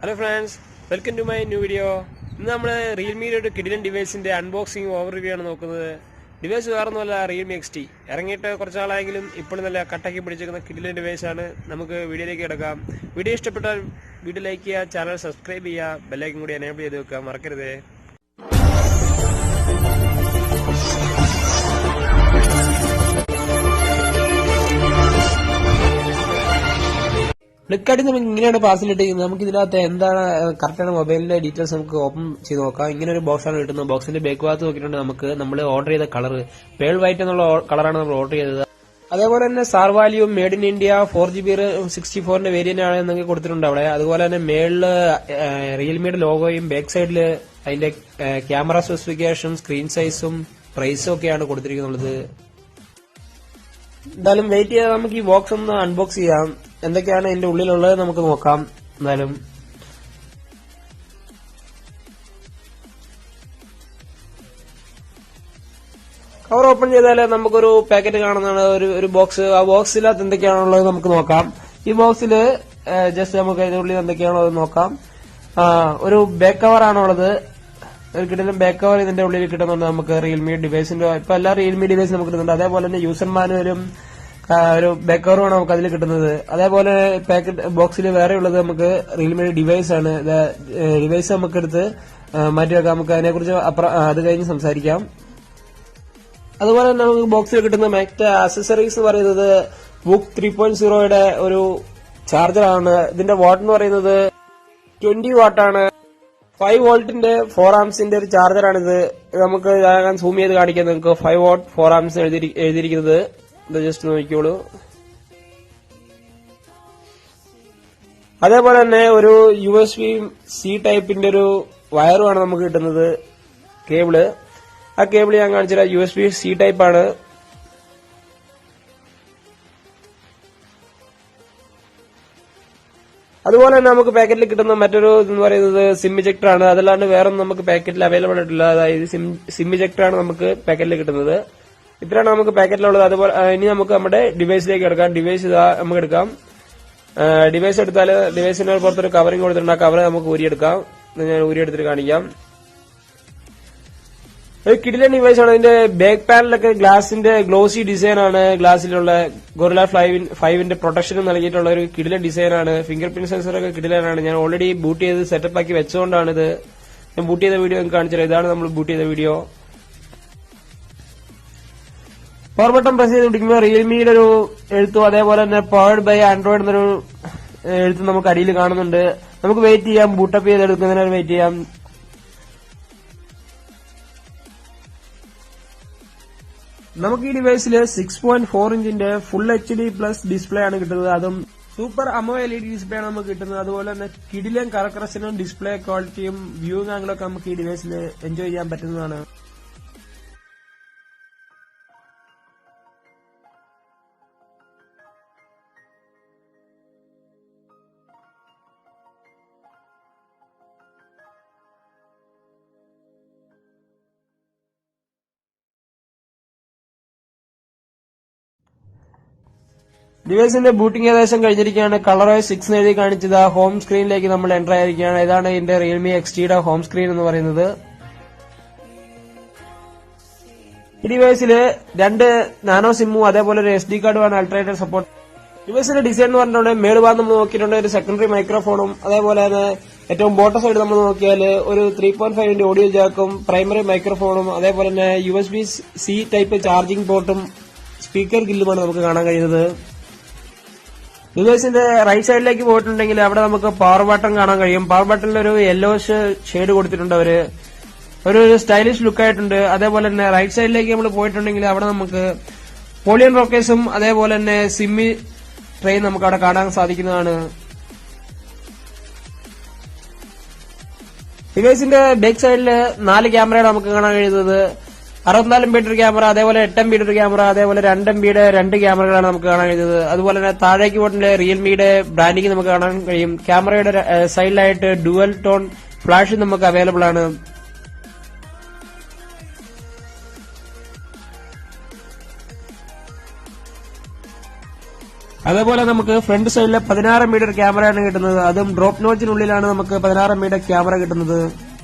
Hello friends, welcome to my new video. ഇന്ന് നമ്മൾ റിയൽമിയുടെ ഒരു കിഡിലൻ ഡിവൈസിന്റെ അൺബോക്സിംഗ് ഓവർവ്യൂ ആണ് നോക്കുന്നത്. ഡിവൈസ് വേറൊന്നുമല്ല, റിയൽമി XT. ഇറങ്ങിയിട്ട് കുറച്ചാളായെങ്കിലും ഇപ്പോഴും നല്ല കട്ടക്കി പിടിച്ചിരിക്കുന്ന കിഡിലൻ ഡിവൈസ് ആണ്. നമുക്ക് വീഡിയോയിലേക്ക് കിടക്കാം. വീഡിയോ ഇഷ്ടപ്പെട്ടാൽ വീഡിയോ ലൈക്ക് ചെയ്യുക, ചാനൽ സബ്സ്ക്രൈബ് ചെയ്യുക, ബെല്ലൈക്കൻ കൂടി എനേബിൾ ചെയ്ത് വെക്കുക മറക്കരുത്. ഫ്ലിപ്കാർട്ടിൽ നമുക്ക് ഇങ്ങനെയാണ് പാർസൽ ഇട്ടിരിക്കുന്നത്. നമുക്ക് ഇതിനകത്ത് എന്താണ് കറക്റ്റാണ് മൊബൈലിന്റെ ഡീറ്റെയിൽസ് നമുക്ക് ഓപ്പൺ ചെയ്ത് നോക്കാം. ഇങ്ങനെ ഒരു ബോക്സാണ് കിട്ടുന്നത്. ബോക്സിന്റെ ബാക്ക് ഭാഗത്ത് നോക്കിയിട്ടുണ്ട് നമ്മൾ ഓർഡർ ചെയ്ത കളർ പേൾ വൈറ്റ് എന്നുള്ള കളറാണ് നമ്മൾ ഓർഡർ ചെയ്തത്. അതേപോലെ തന്നെ sir value made in India 4GB 64 variant ആണ് എന്നൊക്കെ കൊടുത്തിട്ടുണ്ട് അവിടെ. അതുപോലെ തന്നെ മേളില് റിയൽമിയുടെ ലോഗോയും ബാക്ക് സൈഡില് അതിന്റെ ക്യാമറ സ്പെസിഫിക്കേഷൻ, സ്ക്രീൻ സൈസും പ്രൈസും ഒക്കെയാണ് കൊടുത്തിരിക്കുന്നത്. എന്തായാലും വെയിറ്റ് ചെയ്താൽ നമുക്ക് ഈ ബോക്സ് ഒന്ന് അൺബോക്സ് ചെയ്യാം. എന്തൊക്കെയാണ് ഇതിന്റെ ഉള്ളിലുള്ളത് നമുക്ക് നോക്കാം. എന്തായാലും കവർ ഓപ്പൺ ചെയ്താൽ നമുക്കൊരു പാക്കറ്റ് കാണുന്നതാണ്, ഒരു ബോക്സ്. ആ ബോക്സിനകത്ത് എന്തൊക്കെയാണുള്ളത് നമുക്ക് നോക്കാം. ഈ ബോക്സിൽ ജസ്റ്റ് നമുക്ക് അതിന്റെ ഉള്ളിൽ എന്തൊക്കെയാണുള്ളത് നോക്കാം. ഒരു ബാക്ക് കവർ ആണുള്ളത്. ഒരു കിട്ടുന്ന ബാക്ക് കവർ ഇതിന്റെ ഉള്ളിൽ കിട്ടുന്നുണ്ട് നമുക്ക്. റിയൽമി ഡിവൈസിന്റെ ഇപ്പൊ എല്ലാ റിയൽമി ഡിവൈസും നമുക്ക് കിട്ടുന്നുണ്ട്. അതേപോലെ തന്നെ യൂസർ മാനുവലും ഒരു ബാക്ക് കവറുമാണ് നമുക്ക് അതിൽ കിട്ടുന്നത്. അതേപോലെ പാക്കറ്റ് ബോക്സിൽ വേറെ ഉള്ളത് നമുക്ക് റിയൽമിയുടെ ഡിവൈസ് ആണ്. ഡിവൈസ് നമുക്ക് എടുത്ത് മാറ്റി വെക്കാം. നമുക്ക് അതിനെക്കുറിച്ച് അത് കഴിഞ്ഞ് സംസാരിക്കാം. അതുപോലെ തന്നെ നമുക്ക് ബോക്സിൽ കിട്ടുന്ന മറ്റ് ആക്സസറീസ് എന്ന് പറയുന്നത് ബുക്ക് 3.0യുടെ ഒരു ചാർജറാണ്. ഇതിന്റെ വാട്ട് എന്ന് പറയുന്നത് 20 വാട്ടാണ്. 5 വോൾട്ടിന്റെ 4 ആംസിന്റെ ഒരു ചാർജറാണിത്. നമുക്ക് ഞാൻ സൂം ചെയ്ത് കാണിക്കാം. നിങ്ങൾക്ക് 5 വാട്ട് 4 ആംസ് എഴുതിയിരിക്കുന്നത് ഇത് ജസ്റ്റ് നോക്കിക്കോളൂ. അതേപോലെ തന്നെ ഒരു USB-C ടൈപ്പിന്റെ ഒരു വയറുമാണ് നമുക്ക് കിട്ടുന്നത്, കേബിള്. ആ കേബിൾ ഞാൻ കാണിച്ചുതരാം. USB-C ടൈപ്പാണ്. അതുപോലെ തന്നെ നമുക്ക് പാക്കറ്റിൽ കിട്ടുന്ന മറ്റൊരു എന്ന് പറയുന്നത് സിം ഇജക്ടർ ആണ്. അതല്ലാണ്ട് വേറെ നമുക്ക് പാക്കറ്റിൽ അവൈലബിൾ ആയിട്ടില്ല. അതായത് സിം ഇജക്ടർ ആണ് നമുക്ക് പാക്കറ്റിൽ കിട്ടുന്നത്. ഇത്രയാണ് നമുക്ക് പാക്കറ്റിലുള്ളത്. അതുപോലെ ഇനി നമുക്ക് നമ്മുടെ ഡിവൈസിലേക്ക് എടുക്കാം. ഡിവൈസ് ഇതാ നമുക്ക് എടുക്കാം. ഡിവൈസ് എടുത്താൽ ഡിവൈസിന് പുറത്തൊരു കവറിംഗ് കൊടുത്തിട്ടുണ്ട്. ആ കവർ നമുക്ക് ഊരിയെടുക്കാം. ഞാൻ ഊരിയെടുത്തിട്ട് കാണിക്കാം. ഒരു കിഡിലൻ ഡിവൈസ് ആണ്. ഇതിന്റെ ബാക്ക് പാനലൊക്കെ ഗ്ലാസിന്റെ ഗ്ലോസി ഡിസൈൻ ആണ്. ഗ്ലാസിലുള്ള ഗൊറില്ല 5ന്റെ പ്രൊട്ടക്ഷനും നൽകിയിട്ടുള്ള ഒരു കിഡിലൻ ഡിസൈൻ ആണ്. ഫിംഗർ പ്രിന്റ് സെൻസറൊക്കെ കിഡിലനാണ്. ഞാൻ ഓൾറെഡി ബൂട്ട് ചെയ്ത് സെറ്റപ്പ് ആക്കി വെച്ചുകൊണ്ടാണിത്. ഞാൻ ബൂട്ട് ചെയ്ത വീഡിയോ നിങ്ങൾക്ക് കാണിച്ചു തരാം. ഇതാണ് നമ്മൾ ബൂട്ട് ചെയ്ത വീഡിയോ. പവർ ബട്ടൺ പ്രസ് ചെയ്ത് പിടിക്കുമ്പോൾ റിയൽമിയുടെ ഒരു എഴുത്തും അതേപോലെ തന്നെ പവർഡ് ബൈ ആൻഡ്രോയിഡ് എന്നൊരു എഴുത്തും നമുക്ക് അടിയിൽ കാണുന്നുണ്ട്. നമുക്ക് വെയിറ്റ് ചെയ്യാം. ബൂട്ടപ്പ് ചെയ്ത് എടുക്കുന്നതിന് വെയിറ്റ് ചെയ്യാം. നമുക്ക് ഈ ഡിവൈസിൽ 6.4 ഇഞ്ചിന്റെ ഫുൾ HD+ ഡിസ്പ്ലേ ആണ് കിട്ടുന്നത്. അതും സൂപ്പർ AMOLED ഡിസ്പ്ലേ ആണ് നമുക്ക് കിട്ടുന്നത്. അതുപോലെ തന്നെ കിഡിലൻ കളർ ഡിസ്പ്ലേ ക്വാളിറ്റിയും വ്യൂയിങ് ആംഗിളൊക്കെ നമുക്ക് ഈ ഡിവൈസിൽ എൻജോയ് ചെയ്യാൻ പറ്റുന്നതാണ്. ഡിവൈസിന്റെ ബൂട്ടിംഗ് ഏകദേശം കഴിഞ്ഞിരിക്കുകയാണ്. കളറോയ് 6 എഴുതി കാണിച്ചത് ഹോം സ്ക്രീനിലേക്ക് നമ്മൾ എൻ്റർ ആയിരിക്കുകയാണ്. ഇതാണ് ഇതിന്റെ റിയൽമി XTയുടെ ഹോം സ്ക്രീൻ എന്ന് പറയുന്നത്. ഈ ഡിവൈസിൽ 2 നാനോ സിമ്മും അതേപോലെ ഒരു SD കാർഡുമാണ് അൾട്രേറ്റഡ് സപ്പോർട്ട്. ഡിവൈസിന്റെ ഡിസൈൻ എന്ന് പറഞ്ഞിട്ടുണ്ടെങ്കിൽ മേൽഭാഗം നമ്മൾ നോക്കിയിട്ടുണ്ട് ഒരു സെക്കൻഡറി മൈക്രോഫോണും അതേപോലെ തന്നെ ഏറ്റവും ബോട്ടം സൈഡ് നമ്മൾ നോക്കിയാൽ ഒരു 3.5 ഓഡിയോ ജാക്കും പ്രൈമറി മൈക്രോഫോണും അതേപോലെ തന്നെ USB-C ടൈപ്പ് ചാർജിംഗ് പോർട്ടും സ്പീക്കർ ഗില്ലുമാണ് നമുക്ക് കാണാൻ കഴിയുന്നത്. ഡിവൈസിന്റെ റൈറ്റ് സൈഡിലേക്ക് പോയിട്ടുണ്ടെങ്കിൽ അവിടെ നമുക്ക് പവർ ബട്ടൺ കാണാൻ കഴിയും. പവർ ബട്ടണിൽ ഒരു യെല്ലോഷ് ഷെയ്ഡ് കൊടുത്തിട്ടുണ്ട്. ഒരു സ്റ്റൈലിഷ് ലുക്ക് ആയിട്ടുണ്ട്. അതേപോലെ തന്നെ റൈറ്റ് സൈഡിലേക്ക് നമ്മൾ പോയിട്ടുണ്ടെങ്കിൽ അവിടെ നമുക്ക് പോളിയൻ റോക്കേഴ്സും അതേപോലെ തന്നെ സിമ്മി ട്രെയിൻ നമുക്ക് അവിടെ കാണാൻ സാധിക്കുന്നതാണ്. ഡിവൈസിന്റെ ബാക്ക് സൈഡിൽ 4 ക്യാമറയാണ് നമുക്ക് കാണാൻ കഴിയുന്നത്. 64 MP ക്യാമറ, അതേപോലെ 8 MP ക്യാമറ, അതേപോലെ 2 MBയുടെ 2 ക്യാമറകളാണ് നമുക്ക് കാണാൻ കഴിയുന്നത്. അതുപോലെ തന്നെ താഴേക്ക് പോയിട്ടുള്ള റിയൽമിയുടെ ബ്രാൻഡിംഗ് നമുക്ക് കാണാൻ കഴിയും. ക്യാമറയുടെ സൈഡിലായിട്ട് ഡുവൽ ടോൺ ഫ്ലാഷ് നമുക്ക് അവൈലബിൾ ആണ്. അതേപോലെ നമുക്ക് ഫ്രണ്ട് സൈഡിലെ 16 മീറ്റർ ക്യാമറയാണ് കിട്ടുന്നത്. അതും ഡ്രോപ്പ് നോച്ചിനുള്ളിലാണ് നമുക്ക് 16 മീറ്റർ ക്യാമറ കിട്ടുന്നത്.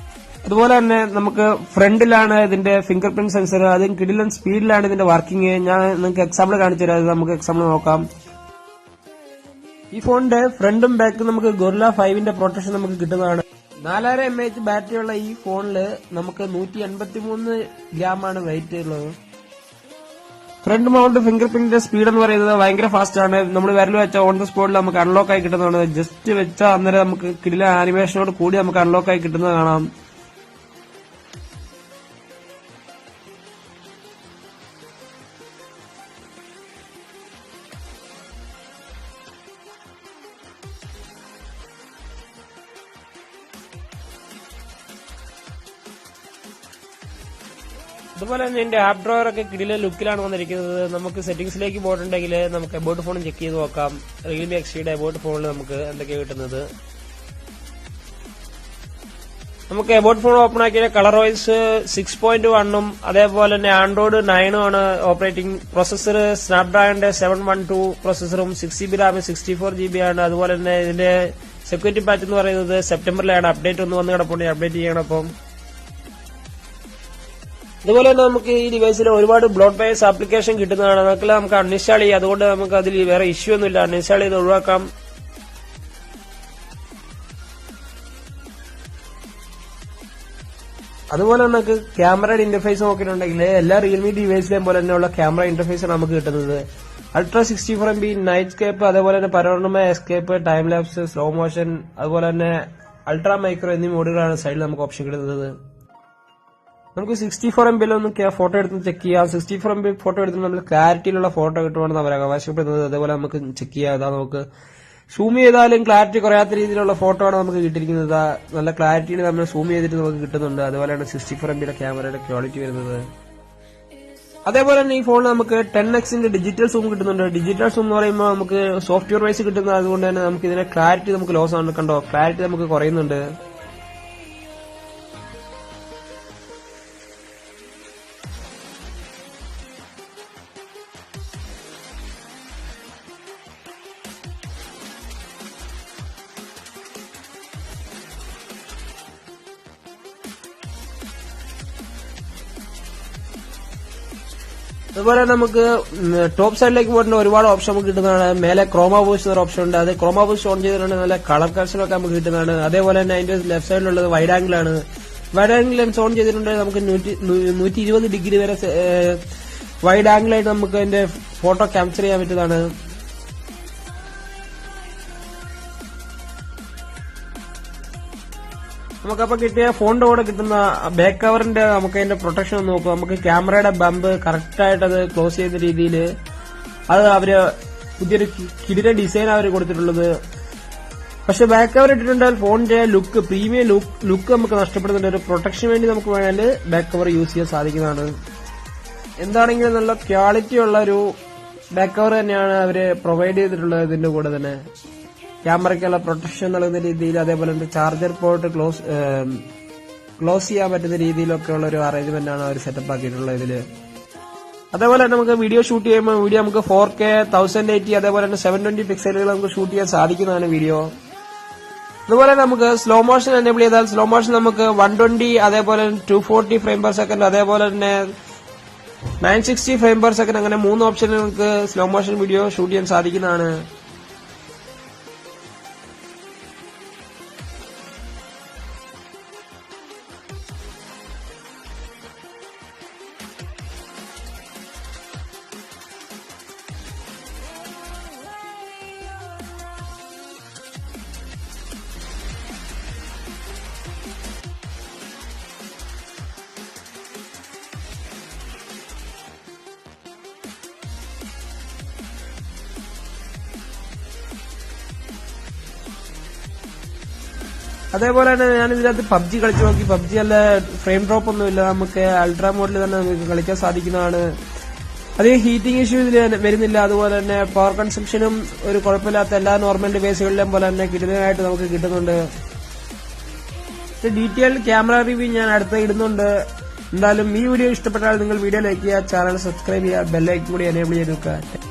അതുപോലെ തന്നെ നമുക്ക് ഫ്രണ്ടിലാണ് ഇതിന്റെ ഫിംഗർ പ്രിന്റ് സെൻസർ. അതും കിടിലൻ സ്പീഡിലാണ് ഇതിന്റെ വർക്കിംഗ്. ഞാൻ നിങ്ങൾക്ക് എക്സാമ്പിൾ കാണിച്ചു തരാം. നമുക്ക് എക്സാമ്പിൾ നോക്കാം. ഈ ഫോണിന്റെ ഫ്രണ്ടും ബാക്കും നമുക്ക് ഗൊറില്ല 5ന്റെ പ്രൊട്ടക്ഷൻ നമുക്ക് കിട്ടുന്നതാണ്. 4000 mAh ബാറ്ററിയുള്ള ഈ ഫോണില് നമുക്ക് 183 ഗ്രാമാണ് വെയിറ്റ് ഉള്ളത്. ഫ്രണ്ട് മൗണ്ട് ഫിംഗർ പ്രിന്റിന്റെ സ്പീഡ് എന്ന് പറയുന്നത് ഭയങ്കര ഫാസ്റ്റ് ആണ്. നമ്മൾ വിരൽ വെച്ചാൽ ഓൺ ദ സ്പോട്ടിൽ നമുക്ക് അൺലോക്ക് ആയി കിട്ടുന്നതാണ്. ജസ്റ്റ് വെച്ചാൽ അന്നേരം നമുക്ക് കിടില ആനിമേഷനോട് കൂടി നമുക്ക് അൺലോക്ക് ആയി കിട്ടുന്നത് കാണാം. അതുപോലെ തന്നെ ഇതിന്റെ ആപ്പ് ഡ്രോയർ ഒക്കെ കിടില ലുക്കിലാണ് വന്നിരിക്കുന്നത്. നമുക്ക് സെറ്റിംഗ്സിലേക്ക് പോയിട്ടുണ്ടെങ്കിൽ നമുക്ക് എബോട്ട് ഫോൺ ചെക്ക് ചെയ്ത് നോക്കാം. റിയൽമി എക്സിയുടെ എബോട്ട് ഫോണിൽ നമുക്ക് എന്തൊക്കെയാണ് കിട്ടുന്നത്. നമുക്ക് എബോട്ട് ഫോൺ ഓപ്പൺ ആക്കിയ കളർ വൈസ് 6.1 അതേപോലെ തന്നെ ആൻഡ്രോയിഡ് 9 ആണ് ഓപ്പറേറ്റിംഗ്. പ്രൊസസർ സ്നാപ്ഡ്രാഗന്റെ 712 പ്രൊസസറും 6GB റാം 64GB ആണ്. അതുപോലെ തന്നെ ഇതിന്റെ സെക്യൂരിറ്റി പാച്ച് എന്ന് പറയുന്നത് സെപ്റ്റംബറിലാണ്. അപ്ഡേറ്റ് ഒന്ന് വന്ന് കിടപ്പുണ്ട്, അപ്ഡേറ്റ് ചെയ്യണം. അപ്പം അതുപോലെ തന്നെ നമുക്ക് ഈ ഡിവൈസിൽ ഒരുപാട് ബ്ലോട്ട് ബേസ് ആപ്ലിക്കേഷൻ കിട്ടുന്നതാണ്. അതൊക്കെ നമുക്ക് അൺഇൻസ്റ്റാൾ ചെയ്യാം. അതുകൊണ്ട് നമുക്ക് അതിൽ വേറെ ഇഷ്യൂ ഒന്നുമില്ല. അൺഇൻസ്റ്റാൾ ചെയ്ത് ഒഴിവാക്കാം. അതുപോലെ നമുക്ക് ക്യാമറയുടെ ഇന്റർഫേസ് നോക്കിയിട്ടുണ്ടെങ്കിൽ എല്ലാ റിയൽമി ഡിവൈസിലെയും പോലെ തന്നെയുള്ള ക്യാമറ ഇന്റർഫേസ് ആണ് നമുക്ക് കിട്ടുന്നത്. അൾട്രാ 64MB നൈറ്റ് സ്കേപ്പ്, അതേപോലെ തന്നെ panorama escape, time lapse, slow motion, അതുപോലെ തന്നെ അൾട്രാ മൈക്രോ എന്നീ മോഡുകളാണ് സൈഡിൽ നമുക്ക് ഓപ്ഷൻ കിട്ടുന്നത്. നമുക്ക് 64MB ഒന്ന് ഫോട്ടോ എടുത്ത് ചെക്ക് ചെയ്യാം. 64MB ഫോട്ടോ എടുത്ത് നമ്മൾ ക്ലാരിറ്റിയിലുള്ള ഫോട്ടോ കിട്ടുവാണെന്ന് അവർ അവകാശപ്പെടുന്നത്. അതേപോലെ നമുക്ക് ചെക്ക് ചെയ്യാം. അതാ നമുക്ക് സൂം ചെയ്താലും ക്ലാരിറ്റി കുറയാത്ത രീതിയിലുള്ള ഫോട്ടോ ആണ് നമുക്ക് കിട്ടിയിരിക്കുന്നത്. നല്ല ക്ലാരിറ്റിയിൽ നമ്മൾ സൂം ചെയ്തിട്ട് നമുക്ക് കിട്ടുന്നുണ്ട്. അതുപോലെയാണ് 64MB ക്യാമറയുടെ ക്വാളിറ്റി വരുന്നത്. അതേപോലെ തന്നെ ഈ ഫോണിൽ നമുക്ക് 10x ഡിജിറ്റൽ സൂം കിട്ടുന്നുണ്ട്. ഡിജിറ്റൽ സൂം എന്ന് പറയുമ്പോൾ നമുക്ക് സോഫ്റ്റ്വെയർ വൈസ് കിട്ടുന്നത്. അതുകൊണ്ട് തന്നെ നമുക്ക് ഇതിന്റെ ക്ലാരിറ്റി നമുക്ക് ലോസ് ആണ്. കണ്ടോ, ക്ലാരിറ്റി നമുക്ക് കുറയുന്നുണ്ട്. അതുപോലെ നമുക്ക് ടോപ്പ് സൈഡിലേക്ക് പോയിട്ട് ഒരുപാട് ഓപ്ഷൻ നമുക്ക് കിട്ടുന്നതാണ്. മേലെ ക്രോമ ബൂസ്റ്റ് എന്നൊരു ഓപ്ഷൻ ഉണ്ട്. അത് ക്രോമ ബൂസ്റ്റ് ഓൺ ചെയ്തിട്ടുണ്ടെങ്കിൽ നല്ല കളർ കറക്ഷനൊക്കെ നമുക്ക് കിട്ടുന്നതാണ്. അതേപോലെ തന്നെ അതിന്റെ ലെഫ്റ്റ് സൈഡിലുള്ളത് വൈഡ് ആംഗിൾ ആണ്. വൈഡ് ആംഗിൾ ലെൻസ് ഓൺ ചെയ്തിട്ടുണ്ടെങ്കിൽ നമുക്ക് 120 ഡിഗ്രി വരെ വൈഡ് ആംഗിൾ ആയിട്ട് നമുക്ക് അതിന്റെ ഫോട്ടോ ക്യാപ്ചർ ചെയ്യാൻ പറ്റുന്നതാണ്. നമുക്കപ്പോ കിട്ടിയ ഫോണിന്റെ കൂടെ കിട്ടുന്ന ബാക്ക് കവറിന്റെ നമുക്ക് അതിന്റെ പ്രൊട്ടക്ഷൻ ഒന്ന് നോക്കാം. നമുക്ക് ക്യാമറയുടെ ബമ്പ് കറക്റ്റ് ആയിട്ട് അത് ക്ലോസ് ചെയ്യുന്ന രീതിയിൽ അത് അവര് പുതിയൊരു കിടിലൻ ഡിസൈൻ അവർ കൊടുത്തിട്ടുള്ളത്. പക്ഷെ ബാക്ക് കവർ ഇട്ടിട്ടുണ്ടെങ്കിൽ ഫോണിന്റെ ലുക്ക്, പ്രീമിയം ലുക്ക് നമുക്ക് നഷ്ടപ്പെടുന്നുണ്ട്. ഒരു പ്രൊട്ടക്ഷന് വേണ്ടി നമുക്ക് വേണമെങ്കിൽ ബാക്ക് കവർ യൂസ് ചെയ്യാൻ സാധിക്കുന്നതാണ്. എന്താണെങ്കിലും നല്ല ക്വാളിറ്റി ഉള്ള ഒരു ബാക്ക് കവർ തന്നെയാണ് അവര് പ്രൊവൈഡ് ചെയ്തിട്ടുള്ളത്. ഇതിന്റെ കൂടെ തന്നെ ക്യാമറയ്ക്കുള്ള പ്രൊട്ടക്ഷൻ നൽകുന്ന രീതിയിൽ, അതേപോലെ തന്നെ ചാർജർ പോർട്ട് ക്ലോസ് ചെയ്യാൻ പറ്റുന്ന രീതിയിലൊക്കെ ഉള്ള ഒരു അറേഞ്ച്മെന്റ് ആണ് അവർ സെറ്റപ്പ് ആക്കിയിട്ടുള്ളത് ഇതില്. അതേപോലെ തന്നെ നമുക്ക് വീഡിയോ ഷൂട്ട് ചെയ്യുമ്പോൾ വീഡിയോ നമുക്ക് 4K 1080 അതേപോലെ തന്നെ 720 പിക്സലുകൾ നമുക്ക് ഷൂട്ട് ചെയ്യാൻ സാധിക്കുന്നതാണ് വീഡിയോ. അതുപോലെ നമുക്ക് സ്ലോ മോഷൻ എനേബിൾ ചെയ്താൽ സ്ലോ മോഷൻ നമുക്ക് 120 അതേപോലെ 240 ഫ്രെയിം പെർ സെക്കൻഡ് അതേപോലെ തന്നെ 960 ഫ്രെയിം പെർ സെക്കൻഡ് അങ്ങനെ 3 ഓപ്ഷനിൽ നമുക്ക് സ്ലോ മോഷൻ വീഡിയോ ഷൂട്ട് ചെയ്യാൻ സാധിക്കുന്നതാണ്. അതേപോലെ തന്നെ ഞാൻ ഇതിനകത്ത് പബ്ജി കളിച്ചു നോക്കി. പബ്ജി അല്ല ഫ്രെയിം ഡ്രോപ്പ് ഒന്നുമില്ല, നമുക്ക് അൾട്രാ മോഡിൽ തന്നെ നമുക്ക് കളിക്കാൻ സാധിക്കുന്നതാണ്. അധികം ഹീറ്റിംഗ് ഇഷ്യൂ ഇതിൽ വരുന്നില്ല. അതുപോലെ തന്നെ പവർ കൺസംഷനും ഒരു കുഴപ്പമില്ലാത്ത എല്ലാ നോർമൽ ഡിവൈസുകളിലും പോലെ തന്നെ കിട്ടുന്നതായിട്ട് നമുക്ക് കിട്ടുന്നുണ്ട്. ഡീറ്റെയിൽഡ് ക്യാമറ റിവ്യൂ ഞാൻ അടുത്ത് ഇടുന്നുണ്ട്. എന്തായാലും ഈ വീഡിയോ ഇഷ്ടപ്പെട്ടാൽ നിങ്ങൾ വീഡിയോ ലൈക്ക് ചെയ്യുക, ചാനൽ സബ്സ്ക്രൈബ് ചെയ്യുക, ബെല്ലൈക്കൺ കൂടി എനേബിൾ ചെയ്ത് വെക്കുക.